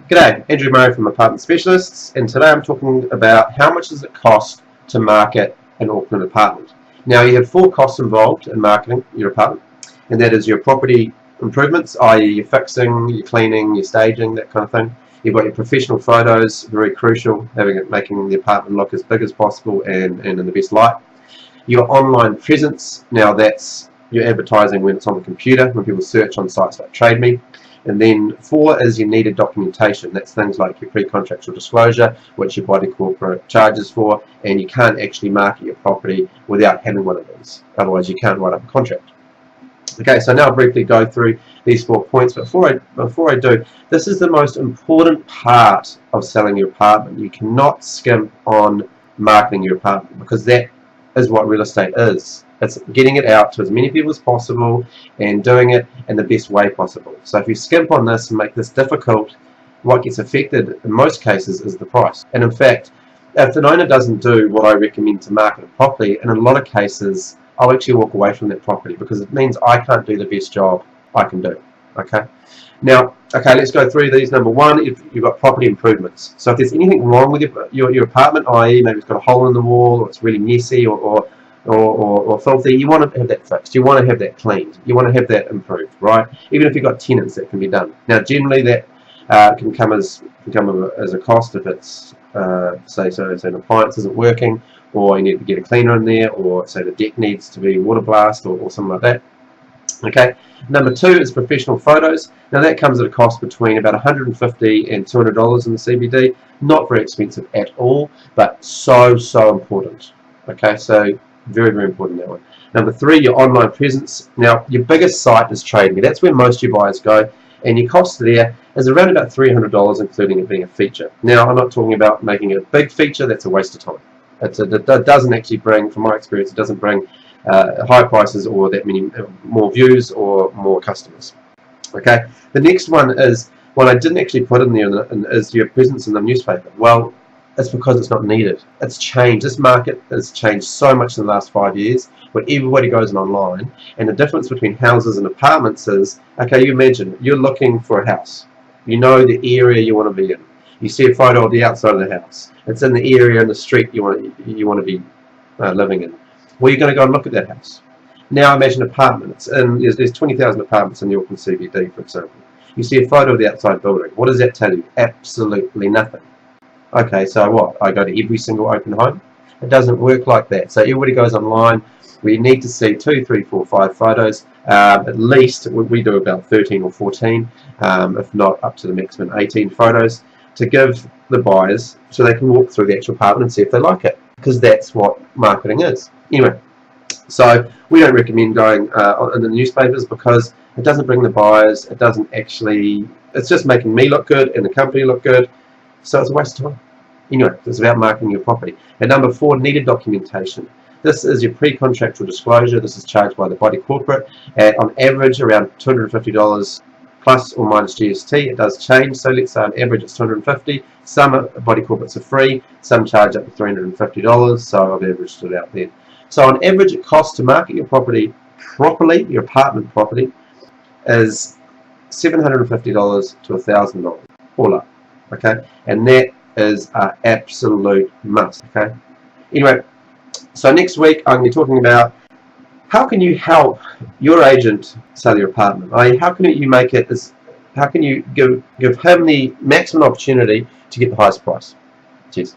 G'day, Andrew Murray from Apartment Specialists, and today I'm talking about how much does it cost to market an Auckland apartment. Now you have 4 costs involved in marketing your apartment, and that is your property improvements, i.e. your fixing, your cleaning, your staging, that kind of thing. You've got your professional photos, very crucial, making the apartment look as big as possible and in the best light. Your online presence, now that's your advertising when it's on the computer, when people search on sites like TradeMe. And then 4 is your needed documentation. That's things like your pre-contractual disclosure, which your body corporate charges for, and you can't actually market your property without having one of these. Otherwise you can't write up a contract. Okay, so now I'll briefly go through these 4 points. Before I do, this is the most important part of selling your apartment. You cannot skimp on marketing your apartment, because that is what real estate is. It's getting it out to as many people as possible and doing it in the best way possible. So if you skimp on this and make this difficult, what gets affected in most cases is the price. And in fact, if an owner doesn't do what I recommend to market it properly, in a lot of cases I'll actually walk away from that property, because it means I can't do the best job I can do. Okay. Now, let's go through these. Number 1, if you've got property improvements. So if there's anything wrong with your apartment, i.e. maybe it's got a hole in the wall, or it's really messy, or filthy, you want to have that fixed, you want to have that cleaned, you want to have that improved, right? Even if you've got tenants, that can be done. Now generally that can come as a cost if it's say an appliance isn't working, or you need to get a cleaner in there, or say the deck needs to be water blast, or something like that. Okay. Number 2 is professional photos. Now that comes at a cost between about $150 and $200 in the CBD. Not very expensive at all, but so important. Okay, so very important, that one. Number 3, your online presence. Now your biggest site is TradeMe. That's where most of your buyers go, and your cost there is around about $300, including it being a feature. Now I'm not talking about making it a big feature. That's a waste of time. It doesn't actually bring, from my experience, it doesn't bring high prices or that many more views or more customers. Okay, the next one is one I didn't actually put in there, is your presence in the newspaper. Well, it's because it's not needed. It's changed. This market has changed so much in the last 5 years, where everybody goes online, and the difference between houses and apartments is, okay, you imagine you're looking for a house. You know the area you want to be in. You see a photo of the outside of the house. It's in the area in the street you want to be living in. Well, you're going to go and look at that house. Now imagine apartments, and there's 20,000 apartments in the Auckland CBD, for example. You see a photo of the outside building. What does that tell you? Absolutely nothing. Okay, so what? I go to every single open home? It doesn't work like that. So everybody goes online. We need to see 2, 3, 4, 5 photos. At least we do about 13 or 14, if not up to the maximum 18 photos, to give the buyers so they can walk through the actual apartment and see if they like it, because that's what marketing is. Anyway, so we don't recommend going in the newspapers, because it doesn't bring the buyers. It doesn't actually, it's just making me look good and the company look good, so it's a waste of time. Anyway, it's about marketing your property. And number 4, needed documentation. This is your pre-contractual disclosure. This is charged by the body corporate at on average around $250 plus or minus GST. It does change, so let's say on average it's $250. Some body corporates are free, some charge up to $350, so I've averaged it out there. So on average it costs to market your property properly, your apartment property, is $750 to $1,000 all up. Okay, and that is an absolute must. Okay, anyway, so next week I'm going to be talking about how can you help your agent sell your apartment. How can you make it as, how can you give him the maximum opportunity to get the highest price. Cheers.